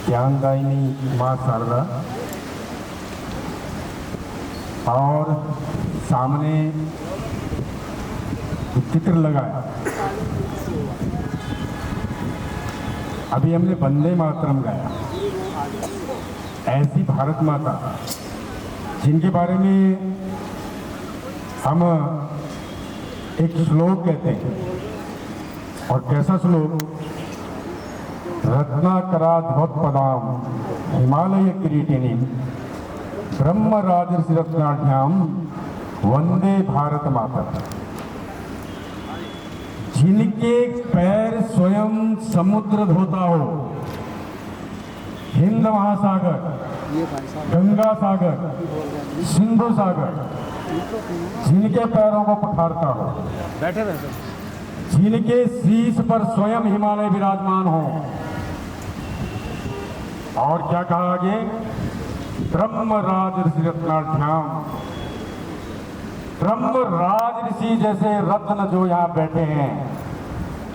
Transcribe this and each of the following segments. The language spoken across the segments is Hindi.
ज्ञानदायिनी माँ शारदा और सामने चित्र लगाया। अभी हमने वंदे मातरम गाया। ऐसी भारत माता जिनके बारे में हम एक श्लोक कहते हैं, और कैसा श्लोक? रत्नाकराध्वत्पदाम हिमालय किरीटिनी ब्रह्म राजर्षि रत्नाढ्याम वंदे भारत माता। जिनके पैर स्वयं समुद्र धोता हो, हिंद महासागर, गंगा सागर, सिंधु सागर, जिनके पैरों को पखारता हो, जिनके शीश पर स्वयं हिमालय विराजमान हो। और क्या कहा आगे? ब्रह्म राजर्षि रत्नाढ्याम। ब्रह्म राजर्षि जैसे रत्न जो यहाँ बैठे हैं,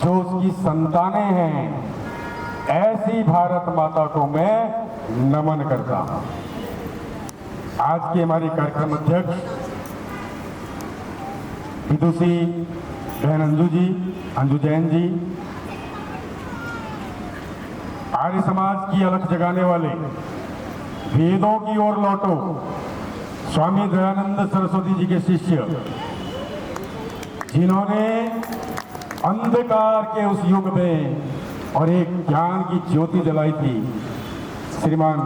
जो उसकी संतानें हैं, ऐसी भारत माता को मैं नमन करता हूं। आज के हमारे कार्यक्रम अध्यक्ष विदुषी बहन अंजू जैन जी, आर्य समाज की अलख जगाने वाले वेदों की ओर लौटो स्वामी दयानंद सरस्वती जी के शिष्य, जिन्होंने अंधकार के उस युग में और एक ज्ञान की ज्योति जलाई थी, श्रीमान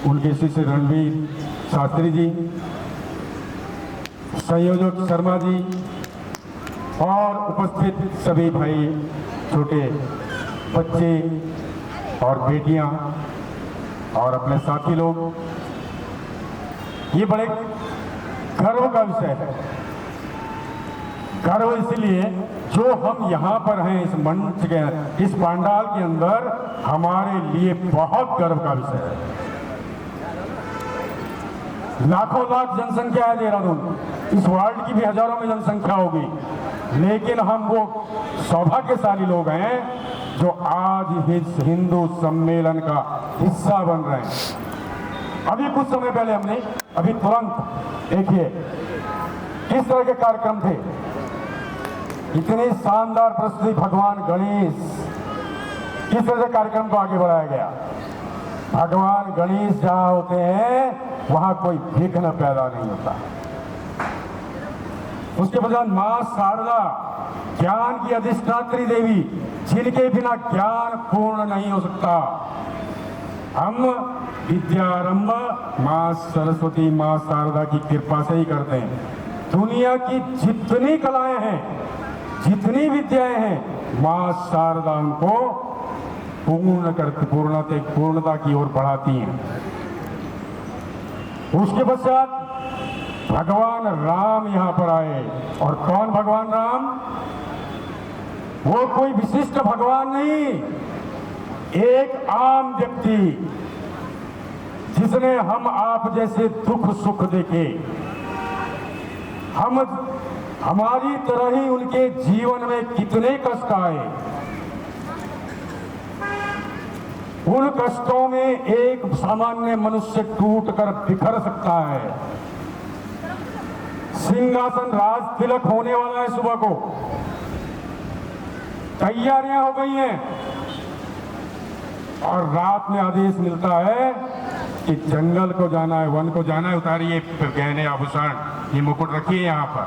उनके शिष्य रणवीर शास्त्री जी, संयोजक शर्मा जी और उपस्थित सभी भाई, छोटे बच्चे और बेटियां और अपने साथी लोग। ये बड़े गर्व का विषय है। गर्व इसलिए जो हम यहाँ पर हैं, इस मंच के, इस पंडाल के अंदर, हमारे लिए बहुत गर्व का विषय है। लाखों लाख जनसंख्या है देहरादून, इस वर्ल्ड की भी हजारों में जनसंख्या होगी, लेकिन हम वो सौभाग्यशाली लोग हैं जो आज इस हिंदू सम्मेलन का हिस्सा बन रहे हैं। अभी कुछ समय पहले हमने, अभी तुरंत देखिए किस तरह के कार्यक्रम थे, इतनी शानदार प्रस्तुति भगवान गणेश, किस तरह से कार्यक्रम को आगे बढ़ाया गया। भगवान गणेश जहां होते हैं वहां कोई विघ्न पैदा नहीं होता। उसके बाद मां शारदा, ज्ञान की अधिष्ठात्री देवी, जिनके बिना ज्ञान पूर्ण नहीं हो सकता। हम विद्यारंभ मां सरस्वती, मां शारदा की कृपा से ही करते हैं। दुनिया की जितनी कलाएं हैं, जितनी विद्याएं हैं, मां शारदा उनको पूर्णता की ओर बढ़ाती हैं। उसके पश्चात भगवान राम यहां पर आए। और कौन भगवान राम? वो कोई विशिष्ट भगवान नहीं, एक आम व्यक्ति जिसने हम आप जैसे दुख सुख देखे, हमारी तरह ही उनके जीवन में कितने कष्ट आए। उन कष्टों में एक सामान्य मनुष्य टूटकर बिखर सकता है। सिंहासन राज तिलक होने वाला है, सुबह को तैयारियां हो गई हैं और रात में आदेश मिलता है कि जंगल को जाना है, वन को जाना है, उतारिए गहने आभूषण, ये मुकुट रखिए यहां पर।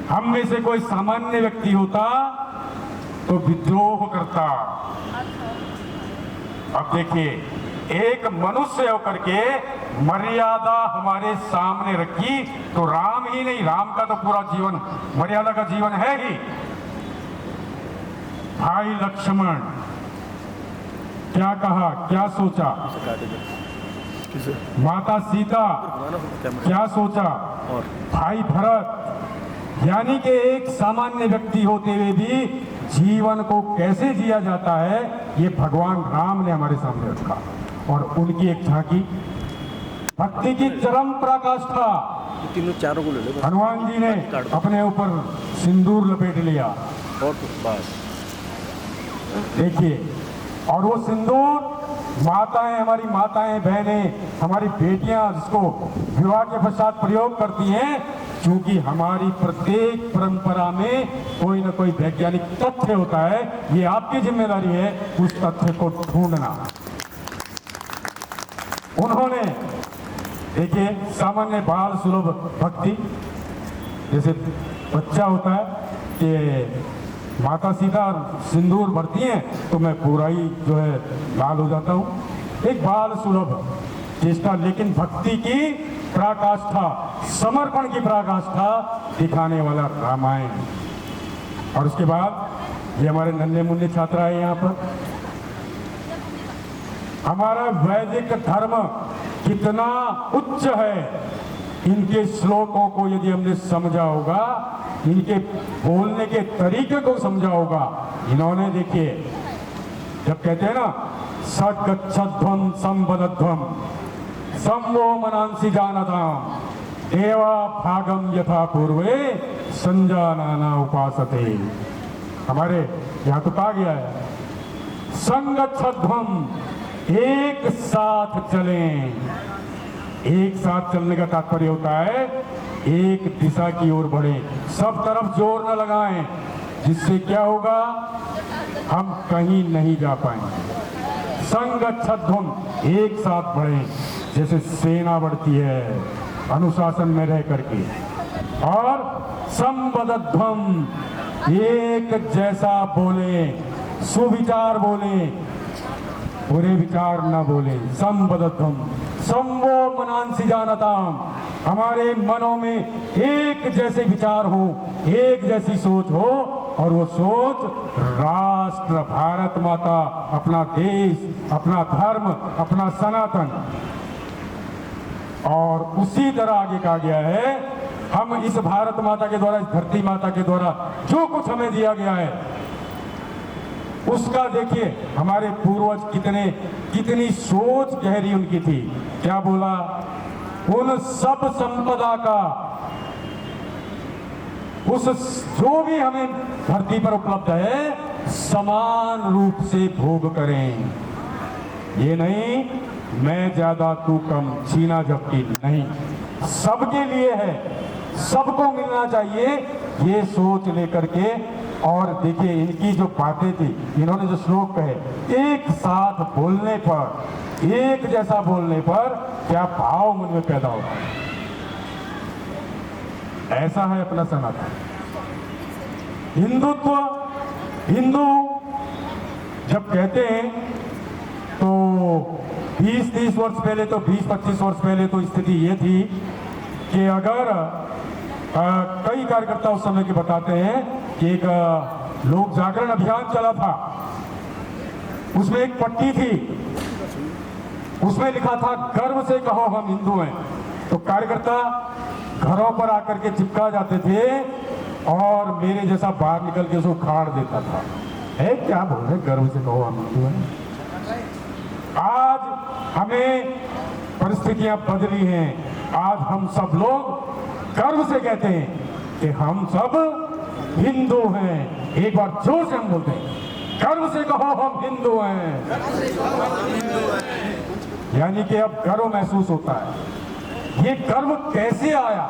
हम में से कोई सामान्य व्यक्ति होता तो विद्रोह करता। अब देखिए, एक मनुष्य होकर के मर्यादा हमारे सामने रखी, तो राम ही नहीं, राम का तो पूरा जीवन मर्यादा का जीवन है ही। भाई लक्ष्मण क्या कहा, क्या सोचा, माता सीता क्या सोचा, भाई भरत, यानी कि एक सामान्य व्यक्ति होते हुए भी जीवन को कैसे जिया जाता है, ये भगवान राम ने हमारे सामने रखा। और उनकी एक झांकी, भक्ति की चरम पराकाष्ठा, तीनों चारों को ले लो हनुमान जी ने अपने ऊपर सिंदूर लपेट लिया और बस देखिए, और वो सिंदूर माताएं, हमारी माताएं, बहनें, हमारी बेटियां जिसको विवाह के पश्चात प्रयोग करती हैं, क्योंकि हमारी प्रत्येक परंपरा में कोई ना कोई वैज्ञानिक तथ्य होता है, ये आपकी जिम्मेदारी है उस तथ्य को ढूंढना। उन्होंने देखिए सामान्य बाल सुलभ भक्ति, जैसे बच्चा होता है कि माता सीता सिंदूर भरती हैं तो मैं पूरा ही जो है लाल हो जाता हूँ, एक बाल सुलभ चेष्टा, लेकिन भक्ति की पराकाष्ठा, समर्पण की पराकाष्ठा दिखाने वाला रामायण। और उसके बाद ये हमारे नन्हे मुन्ने छात्र आए यहाँ पर, हमारा वैदिक धर्म कितना उच्च है, इनके श्लोकों को यदि हमने समझा होगा, इनके बोलने के तरीके को समझा होगा, इन्होंने देखिए जब कहते हैं ना सद्गच्छध्वं संवदध्वं संवो मनांसि जानताम देवा भागम यथा पूर्वे संजानाना उपासते। हमारे यहाँ तो कहा गया है संगच्छध्वं, एक साथ चलें। एक साथ चलने का तात्पर्य होता है एक दिशा की ओर बढ़े, सब तरफ जोर न लगाएं, जिससे क्या होगा, हम कहीं नहीं जा पाएंगे। संगच्छध्वं, एक साथ बढ़े, जैसे सेना बढ़ती है अनुशासन में रह करके, और संवदध्वं, एक जैसा बोले, सुविचार बोले, बुरे विचार न बोले। संवदध्वं संवो मनांसि जानताम, हमारे मनों में एक जैसे विचार हो, एक जैसी सोच हो, और वो सोच राष्ट्र, भारत माता, अपना देश, अपना धर्म, अपना सनातन। और उसी तरह आगे कहा गया है, हम इस भारत माता के द्वारा, इस धरती माता के द्वारा जो कुछ हमें दिया गया है, उसका देखिए हमारे पूर्वज कितनी सोच गहरी उनकी थी। क्या बोला, उन सब संपदा का, उस जो भी हमें धरती पर उपलब्ध है, समान रूप से भोग करें। ये नहीं मैं ज्यादा तू कम, छीना झपटी नहीं, सबके लिए है, सबको मिलना चाहिए, ये सोच लेकर के। और देखिए इनकी जो बातें थी, इन्होंने जो श्लोक कहे, एक साथ बोलने पर, एक जैसा बोलने पर क्या भाव मन में पैदा होता है, ऐसा है अपना सनातन हिंदुत्व। हिंदू जब कहते हैं तो 20-30 वर्ष पहले, तो 20-25 वर्ष पहले तो स्थिति ये थी कि अगर कई कार्यकर्ता उस समय के बताते हैं कि एक लोक जागरण अभियान चला था, उसमें एक पट्टी थी, उसमें लिखा था गर्व से कहो हम हिंदू हैं। तो कार्यकर्ता घरों पर आकर के चिपका जाते थे और मेरे जैसा बाहर निकल के उसको खाड़ देता था, है क्या बोल रहे, गर्व से कहो हम हिंदू हैं। आज हमें परिस्थितियां बदली हैं, आज हम सब लोग गर्व से कहते हैं कि हम सब हिंदू हैं। एक बार जोर से हम बोलते हैं, गर्व से कहो हम हिंदू हैं। यानी कि अब गर्व महसूस होता है। ये गर्व कैसे आया,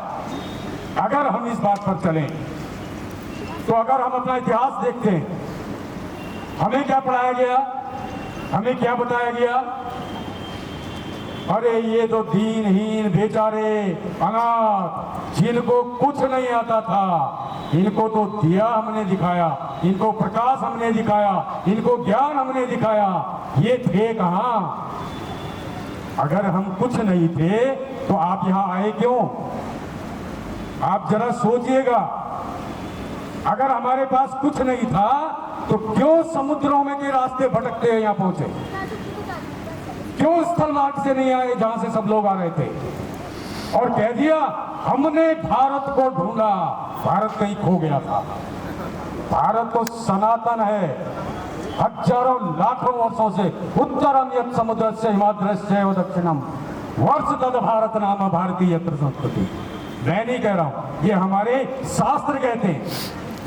अगर हम इस बात पर चलें तो अगर हम अपना इतिहास देखते हैं, हमें क्या पढ़ाया गया, हमें क्या बताया गया, अरे ये तो दीनहीन बेचारे अनाथ, जिनको कुछ नहीं आता था, इनको तो दिया हमने दिखाया, इनको प्रकाश हमने दिखाया, इनको ज्ञान हमने दिखाया, ये थे कहाँ। अगर हम कुछ नहीं थे तो आप यहाँ आए क्यों, आप जरा सोचिएगा। अगर हमारे पास कुछ नहीं था तो क्यों समुद्रों में के रास्ते भटकते हैं यहाँ पहुंचे, क्यों स्थल मार्ग से नहीं आए जहां से सब लोग आ रहे थे, और कह दिया हमने भारत को ढूंढा, भारत कहीं खो गया था। भारत तो सनातन है, हजारों लाखों वर्षों से, उत्तरम यत् समुद्र से हिमाद्रस्य व दक्षिणम वर्ष तद भारत नाम भारतीय संस्कृति। मैं नहीं कह रहा हूं, ये हमारे शास्त्र कहते हैं।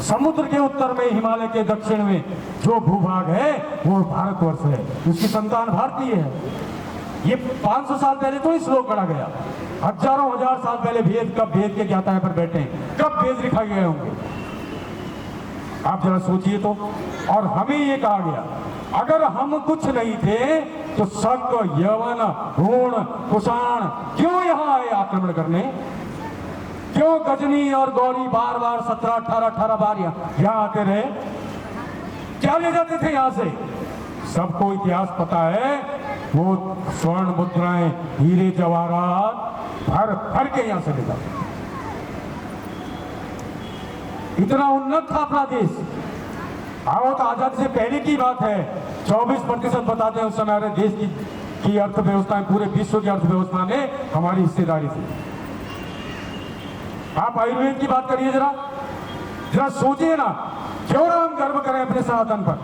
समुद्र के उत्तर में, हिमालय के दक्षिण में जो भूभाग है वो भारतवर्ष है, उसकी संतान भारतीय है। ये 500 साल पहले तो इस श्लोक पढ़ा गया, हजारों हजार साल पहले भेद, कब भेद के ज्ञाता पर बैठे हैं, कब भेद लिखा गए होंगे, आप जरा सोचिए तो। और हमें ये कहा गया अगर हम कुछ नहीं थे तो शक, यवन, हूण, कुषाण क्यों यहां आए आक्रमण करने? क्यों गजनी और गौरी बार बार 17, 18, 18 बार यहां आते रहे? क्या ले जाते थे यहां से? सबको इतिहास पता है, वो स्वर्ण मुद्राएं, हीरे जवाहरात भर भर के यहां से ले जाते। इतना उन्नत था अपना देश। आओ तो आजादी से पहले की बात है, 24% बताते हैं उस समय हमारे देश की अर्थव्यवस्था में, पूरे विश्व की अर्थव्यवस्था में हमारी हिस्सेदारी थी। आप आयुर्वेद की बात करिए, जरा सोचिए ना, क्यों ना हम गर्व करें अपने सनातन पर।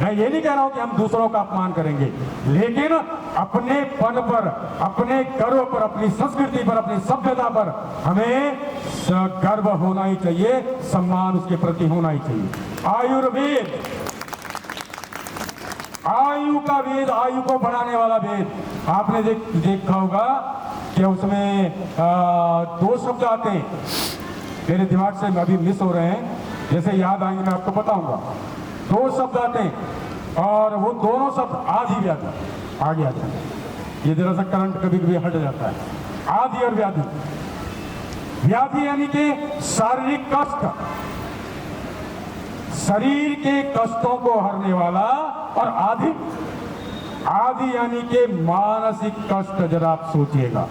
मैं ये नहीं कह रहा हूं कि हम दूसरों का अपमान करेंगे, लेकिन अपने पन पर, अपने गर्व पर, अपनी संस्कृति पर, अपनी सभ्यता पर हमें गर्व होना ही चाहिए, सम्मान उसके प्रति होना ही चाहिए। आयुर्वेद, आयु का वेद, आयु को बढ़ाने वाला वेद। आपने देखा होगा कि उसमें 2 शब्द आते हैं, मेरे दिमाग से अभी मिस हो रहे हैं, जैसे याद आएंगे मैं आपको बताऊंगा। 2 शब्द आते हैं और वो दोनों शब्द आदि व्याधि, आगे आ जाए, ये जरा सा करंट कभी कभी हट जाता है। आदि और व्याधि, व्याधि यानी कि शारीरिक कष्ट, शरीर के कष्टों को हरने वाला, और आदि, आदि यानी कि मानसिक कष्ट। जरा आप सोचिएगा,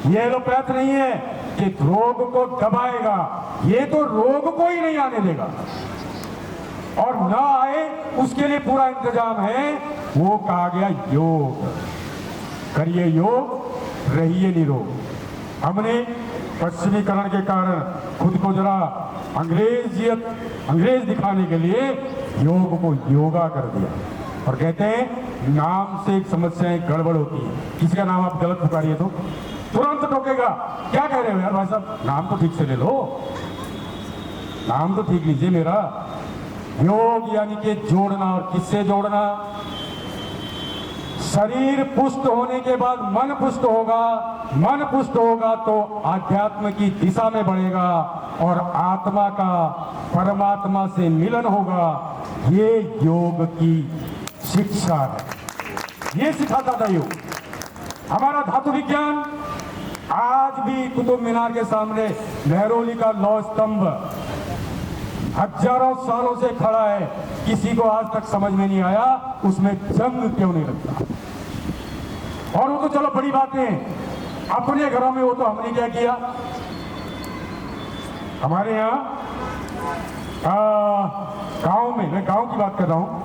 ये एलोपैथ नहीं है कि रोग को दबाएगा, ये तो रोग को ही नहीं आने देगा, और ना आए उसके लिए पूरा इंतजाम है। वो कहा गया योग, करिए योग, रहिए निरोग। हमने पश्चिमीकरण के कारण खुद को जरा अंग्रेज दिखाने के लिए योग को योगा कर दिया, और कहते हैं नाम से समस्याएं गड़बड़ होती है। किसी का नाम आप गलत पुकारिए तो तुरंत टोकेगा, क्या कह रहे हो यार भाई साहब, नाम तो ठीक से ले लो, नाम तो ठीक लीजिए मेरा। योग यानी कि जोड़ना, और किससे जोड़ना? शरीर पुष्ट होने के बाद मन पुष्ट होगा, मन पुष्ट होगा तो आध्यात्म की दिशा में बढ़ेगा, और आत्मा का परमात्मा से मिलन होगा। ये योग की शिक्षा है, ये सिखाता था योग। हमारा धातु विज्ञान आज भी कुतुब मीनार के सामने मेहरौली का लौह स्तंभ हजारों सालों से खड़ा है, किसी को आज तक समझ में नहीं आया उसमें जंग क्यों नहीं लगता। और वो तो चलो बड़ी बातें अपने घरों में, वो तो हमने क्या किया। हमारे यहाँ गांव में, मैं गांव की बात कर रहा हूँ,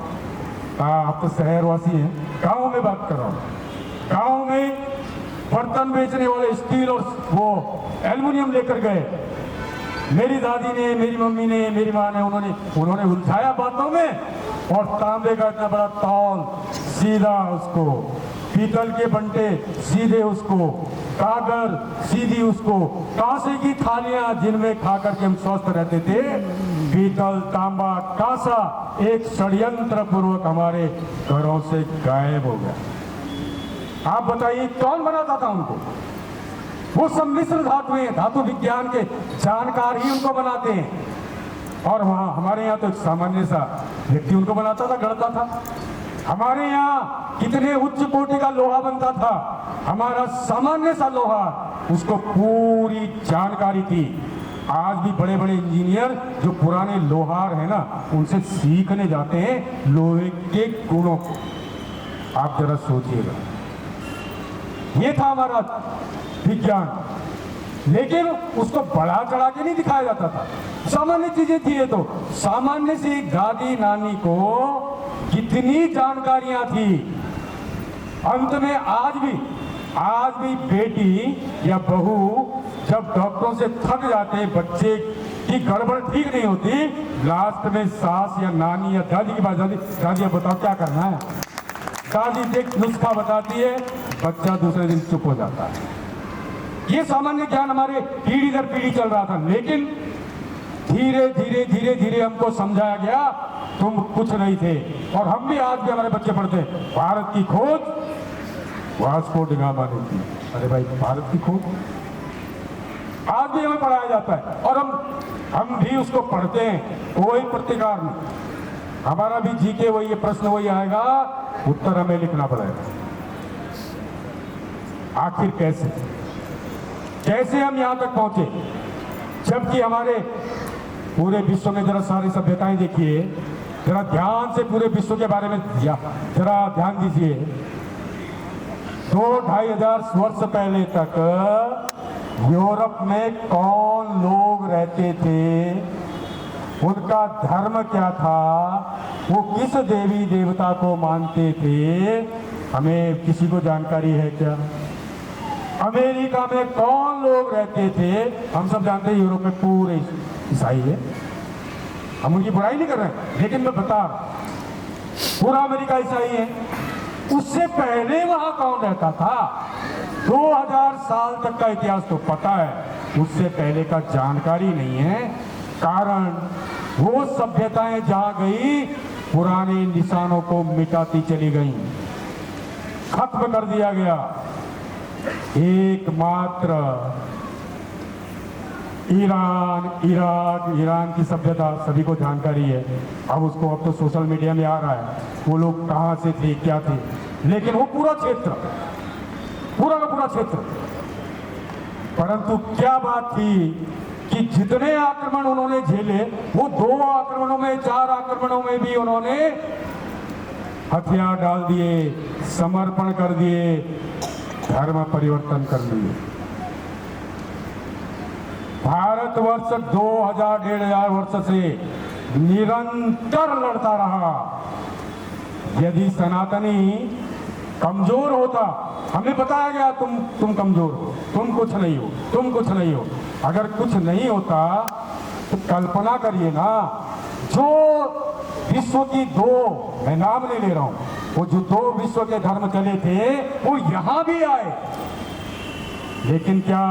आप तो शहरवासी हैं, गांव में बात कर रहा हूँ। गांव में बर्तन बेचने वाले स्टील और वो एल्युमिनियम लेकर गए, मेरी दादी ने, मेरी मम्मी ने, मेरी माँ ने, उन्होंने उलझाया बातों में, और तांबे का इतना बड़ा तौल सीधा उसको, पीतल के बंटे सीधे उसको, कागर सीधी उसको, कांसे की थालियां जिनमें खा करके हम स्वस्थ रहते थे, पीतल, तांबा, कांसा एक षड्यंत्र पूर्वक हमारे घरों से गायब हो गया। आप बताइए कौन बनाता था उनको? वो सम्मिश्र धातुएं, धातु विज्ञान के जानकार ही उनको बनाते हैं। और वहां हमारे यहाँ तो एक सामान्य सा व्यक्ति उनको बनाता था, गढ़ता था। हमारे यहाँ कितने उच्च कोटि का लोहा बनता था, हमारा सामान्य सा लोहा, उसको पूरी जानकारी थी। आज भी बड़े बड़े इंजीनियर जो पुराने लोहार हैं ना, उनसे सीखने जाते हैं लोहे के गुणों को। आप जरा सोचिएगा, ये था हमारा विज्ञान, लेकिन उसको बढ़ा चढ़ा के नहीं दिखाया जाता था। सामान्य चीजें थी ये तो। सामान्य सी दादी नानी को कितनी जानकारियां थी। अंत में आज भी बेटी या बहू जब डॉक्टरों से थक जाते, बच्चे की गड़बड़ ठीक नहीं होती, लास्ट में सास या नानी या दादी की बात जाती, दादी बताओ क्या करना है, दादी एक नुस्खा बताती है, बच्चा दूसरे दिन चुप हो जाता है। ये सामान्य ज्ञान हमारे पीढ़ी दर पीढ़ी चल रहा था, लेकिन धीरे धीरे धीरे धीरे हमको समझाया गया तुम कुछ नहीं थे। और हम भी आज भी हमारे बच्चे पढ़ते हैं भारत की खोज वास्को डी गामा ने की। अरे भाई, भारत की खोज आज भी हमें पढ़ाया जाता है और हम भी उसको पढ़ते हैं, कोई प्रतिकार नहीं। हमारा भी जीके वही प्रश्न वही आएगा, उत्तर हमें लिखना पड़ेगा। आखिर कैसे हम यहां तक पहुंचे, जबकि हमारे पूरे विश्व में जरा सारी सभ्यताएं देखिए, जरा ध्यान से पूरे विश्व के बारे में जरा ध्यान दीजिए। 2-2.5 हजार वर्ष पहले तक यूरोप में कौन लोग रहते थे, उनका धर्म क्या था, वो किस देवी देवता को मानते थे, हमें किसी को जानकारी है क्या? अमेरिका में कौन लोग रहते थे, हम सब जानते हैं यूरोप में पूरे ईसाई है। हम उनकी बुराई नहीं कर रहे हैं, लेकिन मैं बता रहा हूं पूरा अमेरिका ईसाई है। उससे पहले वहां कौन रहता था? 2000 साल तक का इतिहास तो पता है, उससे पहले का जानकारी नहीं है। कारण वो सभ्यताएं जहां गई, पुराने निशानों को मिटाती चली गई, खत्म कर दिया गया। एकमात्र ईरान, इराक, ईरान की सभ्यता सभी को जानकारी है। अब तो सोशल मीडिया में आ रहा है वो लोग कहां से थे, क्या थे, लेकिन वो पूरा का पूरा क्षेत्र। परंतु क्या बात थी कि जितने आक्रमण उन्होंने झेले, वो 2 आक्रमणों में, 4 आक्रमणों में भी उन्होंने हथियार डाल दिए, समर्पण कर दिए, धर्म परिवर्तन कर लिए। भारतवर्ष 2000-1500 वर्ष से निरंतर लड़ता रहा। यदि सनातनी कमजोर होता, हमें बताया गया तुम कमजोर हो, तुम कुछ नहीं हो। अगर कुछ नहीं होता तो कल्पना करिए ना, जो विश्व की 2, मैं नाम नहीं ले रहा हूं, वो जो 2 विश्व के धर्म चले थे वो यहां भी आए। लेकिन क्या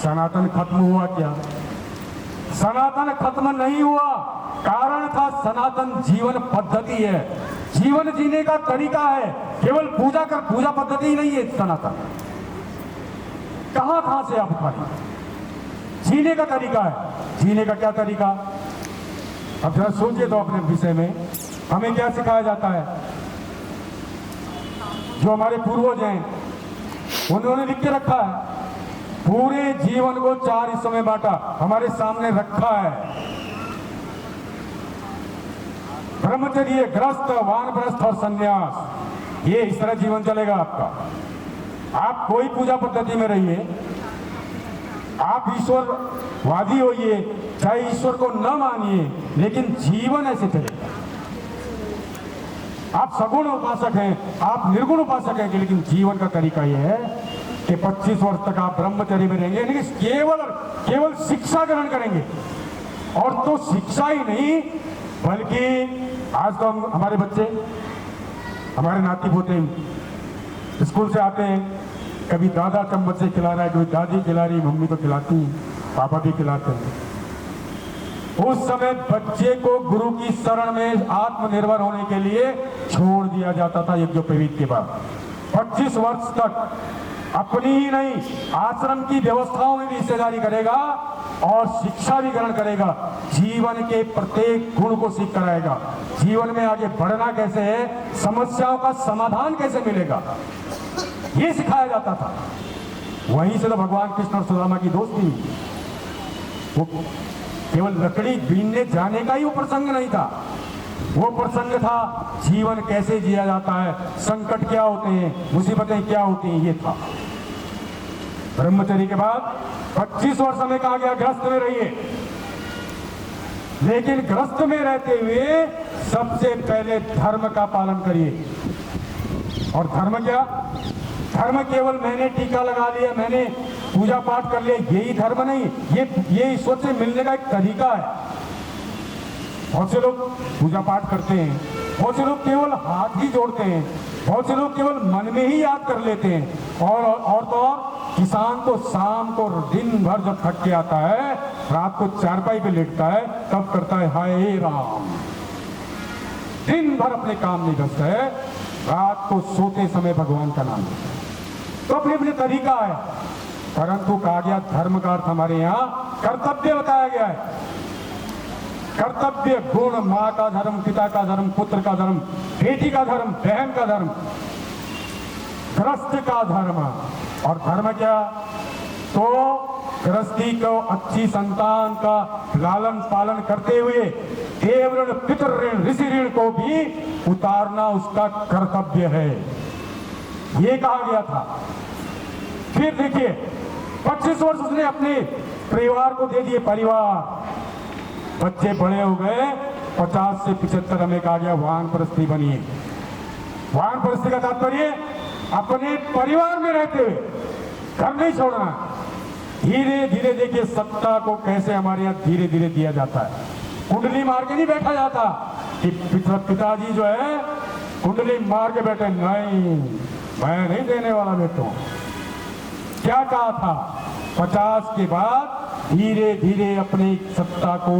सनातन खत्म हुआ? क्या सनातन खत्म नहीं हुआ। कारण था सनातन जीवन पद्धति है, जीवन जीने का तरीका है, केवल पूजा पद्धति ही नहीं है। सनातन कहां से आप उठाए, जीने का तरीका है। जीने का क्या तरीका? अब जरा सोचिए तो अपने विषय में हमें क्या सिखाया जाता है। जो हमारे पूर्वज हैं उन्होंने लिख के रखा है, पूरे जीवन को 4 हिस्सों में बांटा, हमारे सामने रखा है। ब्रह्मचर्य, गृहस्थ, वानप्रस्थ और संन्यास, ये इस तरह जीवन चलेगा आपका। आप कोई पूजा पद्धति में रहिए, आप ईश्वरवादी होइए, चाहे ईश्वर को न मानिए, लेकिन जीवन ऐसे चलेगा। आप सगुण उपासक हैं, आप निर्गुण उपासक हैं, लेकिन जीवन का तरीका यह है कि 25 वर्ष तक आप ब्रह्मचर्य में रहेंगे, यानी केवल शिक्षा ग्रहण करेंगे। और तो शिक्षा ही नहीं, बल्कि आज तो हमारे बच्चे, हमारे नाती पोते स्कूल से आते हैं, कभी दादा चम्मच से खिला रहा है, कभी दादी खिला रही, मम्मी तो खिलाती हैं, पापा भी खिलाते हैं। उस समय बच्चे को गुरु की शरण में आत्मनिर्भर होने के लिए छोड़ दिया जाता था यज्ञोपवीत के बाद। 25 वर्ष तक अपनी ही नहीं, आश्रम की व्यवस्थाओं में भी हिस्सेदारी करेगा और शिक्षा भी ग्रहण करेगा, जीवन के प्रत्येक गुण को सीख कर आएगा। जीवन में आगे बढ़ना कैसे है, समस्याओं का समाधान कैसे मिलेगा, ये सिखाया जाता था। वहीं से तो भगवान कृष्ण और सुदामा की दोस्ती, वो केवल लकड़ी बीनने जाने का ही वो प्रसंग नहीं था, वो प्रसंग था जीवन कैसे जिया जाता है, संकट क्या होते हैं, मुसीबतें क्या होती हैं, ये था। ब्रह्मचर्य के बाद 25 वर्ष में कहा गया गृहस्थ में रहिए, लेकिन गृहस्थ में रहते हुए सबसे पहले धर्म का पालन करिए। और धर्म क्या? धर्म केवल मैंने टीका लगा लिया, मैंने पूजा पाठ कर लिया, यही धर्म नहीं। ये ईश्वर से मिलने का एक तरीका है। बहुत से लोग पूजा पाठ करते हैं, बहुत से लोग केवल हाथ ही जोड़ते हैं, बहुत से लोग केवल मन में ही याद कर लेते हैं, और तो और किसान तो शाम को दिन भर जब थक के आता है, रात को चारपाई पे लेटता है, तब करता है हाय राम। दिन भर अपने काम में व्यस्त है, रात को सोते समय भगवान का नाम लेता है। तो अपने अपने तरीका है, परंतु कहा गया धर्म का अर्थ हमारे यहाँ कर्तव्य बताया गया है। कर्तव्य गुण, माँ का धर्म, पिता का धर्म, पुत्र का धर्म, बेटी का धर्म, बहन का धर्म, गृहस्थ का धर्म। और धर्म क्या? तो गृहस्थी को अच्छी संतान का लालन पालन करते हुए देव ऋण, पितृ ऋण, ऋषि ऋण को भी उतारना उसका कर्तव्य है, ये कहा गया था। फिर देखिए 25 वर्ष उसने अपने परिवार को दे दिए, परिवार, बच्चे बड़े हो गए, 50 से 75 हमें कहा गया वानप्रस्थी बनिए। वानप्रस्थी का तात्पर्य अपने परिवार में रहते हुए घर नहीं छोड़ना। धीरे धीरे देखिए सत्ता को कैसे हमारे यहाँ धीरे धीरे दिया जाता है। कुंडली मार के नहीं बैठा जाता कि पिताजी जो है कुंडली मार के बैठे, नहीं मैं नहीं देने वाला बेटों। क्या कहा था? 50 के बाद धीरे धीरे अपनी सत्ता को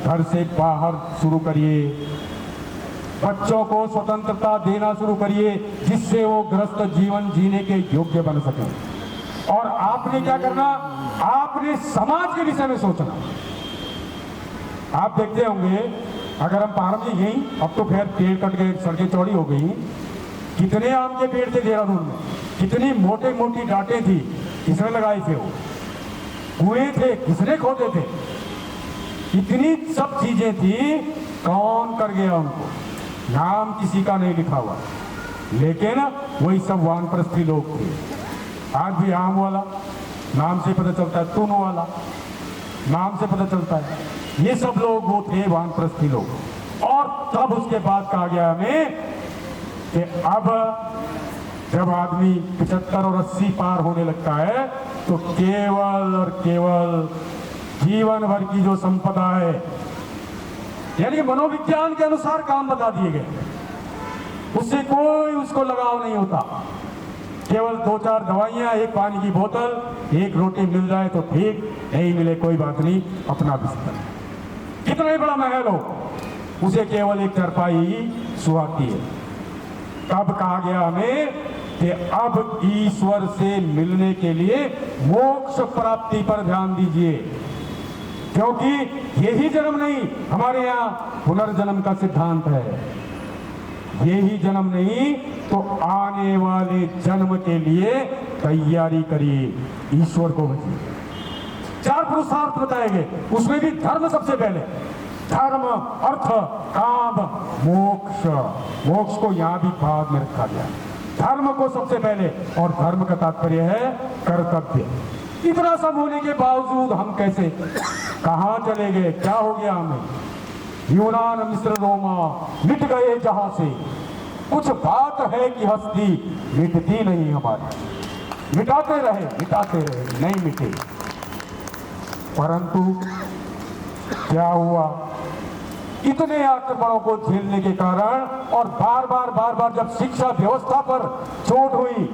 घर से बाहर शुरू करिए, बच्चों को स्वतंत्रता देना शुरू करिए, जिससे वो गृहस्थ जीवन जीने के योग्य बन सके। और आपने क्या करना? आपने समाज के विषय में सोचना। आप देखते होंगे, अगर हम पहाड़ में गई, अब तो खैर पेड़ कट गए, सड़कें चौड़ी हो गई, कितने आम के पेड़ थे देहरादून में, कितनी मोटी मोटी डांटें थी, किसने लगाई थे? वो कुएं थे, किसने खोदे थे? इतनी सब चीजें थी, कौन कर गया उनको? नाम किसी का नहीं लिखा हुआ, लेकिन वही सब वानप्रस्थी लोग थे। आज भी आम वाला नाम से पता चलता है, तून वाला नाम से पता चलता है, ये सब लोग वो थे वानप्रस्थी लोग। और तब उसके बाद कहा गया हमें कि अब जब आदमी 75 और 80 पार होने लगता है, तो केवल और केवल जीवन भर की जो संपदा है, यानी कि मनोविज्ञान के अनुसार काम बता दिए गए, उससे कोई उसको लगाव नहीं होता। केवल 2-4 दवाइयां, एक पानी की बोतल, एक रोटी मिल जाए तो ठीक, नहीं मिले कोई बात नहीं, अपना बिस्तर, कितना ही बड़ा महल हो, उसे केवल एक चारपाई ही सुहाती है। तब कहा गया हमें कि अब ईश्वर से मिलने के लिए मोक्ष प्राप्ति पर ध्यान दीजिए, क्योंकि यही जन्म नहीं, हमारे यहाँ पुनर्जन्म का सिद्धांत है। यही जन्म नहीं तो आने वाले जन्म के लिए तैयारी करिए, ईश्वर को बचिए। 4 पुरुषार्थ बताए गए, उसमें भी धर्म सबसे पहले, धर्म, अर्थ, काम, मोक्ष। मोक्ष को यहां भी भाग में रखा गया, धर्म को सबसे पहले, और धर्म का तात्पर्य है कर्तव्य। इतना सब होने के बावजूद हम कैसे, कहां चले गए, क्या हो गया हमें? यूनान मिस्र रोमा मिट गए जहां से, कुछ बात है कि हस्ती मिटती नहीं हमारी। मिटाते रहे नहीं मिटे, परंतु क्या हुआ? इतने आक्रमणों को झेलने के कारण और बार बार जब शिक्षा व्यवस्था पर चोट हुई,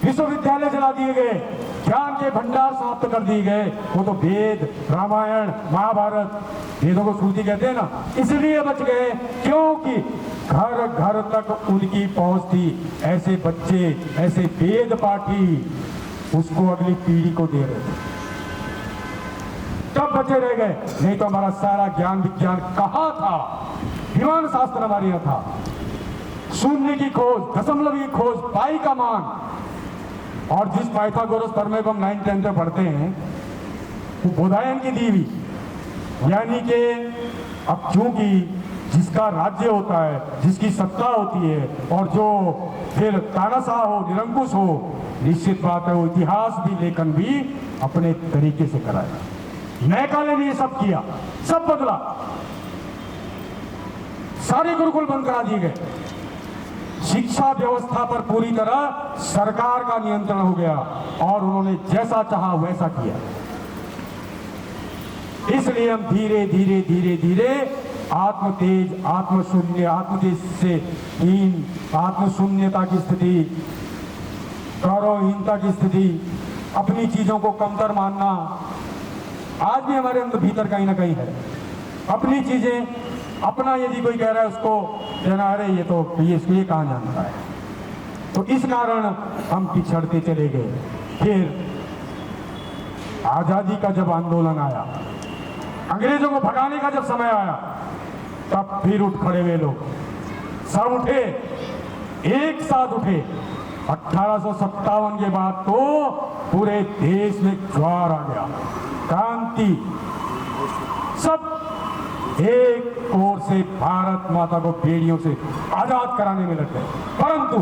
विश्वविद्यालय जला दिए गए, ज्ञान के भंडार समाप्त कर दिए गए, वो तो वेद, रामायण, महाभारत, वेदों को श्रुति कहते हैं ना, इसलिए बच गए क्योंकि घर घर तक उनकी पहुंच थी। ऐसे बच्चे, ऐसे वेद पाठी उसको अगली पीढ़ी को दे रहे थे, तब बचे रह गए, नहीं तो हमारा सारा ज्ञान विज्ञान कहाँ था? विमान शास्त्र हमारे यहाँ था, शून्य की खोज, दशमलव की खोज, पाई का मान। और जिस पाइथागोरस प्रमेय को हम 9th-10th में पढ़ते हैं, वो बोधायन की दी हुई, यानी कि अब चूंकि जिसका राज्य होता है, जिसकी सत्ता होती है, और जो फिर तानाशाह हो, निरंकुश हो, निश्चित बात है वो इतिहास भी लेखन भी अपने तरीके से कराएगा। नैकाले ने ये सब किया, सब बदला, सारे गुरुकुल बंद करा दिए गए, शिक्षा व्यवस्था पर पूरी तरह सरकार का नियंत्रण हो गया और उन्होंने जैसा चाहा वैसा किया। इसलिए हम धीरे धीरे आत्मतेज, आत्मशून्य, आत्मतेज से हीन, आत्मशून्यता की स्थिति, गौरवहीनता की स्थिति, अपनी चीजों को कमतर मानना आज भी हमारे अंदर भीतर कहीं ना कहीं है। अपनी चीजें, अपना यदि कोई कह रहा है उसको कहना, अरे ये तो ये कहाँ जानता है। तो इस कारण हम पिछड़ते चले गए। फिर आजादी का जब आंदोलन आया, अंग्रेजों को भगाने का जब समय आया, तब फिर उठ खड़े वे लोग, सब उठे, एक साथ उठे। 1857 के बाद तो पूरे देश में ज्वार आ गया, क्रांति, सब एक ओर से भारत माता को बेड़ियों से आजाद कराने में लग गए। परंतु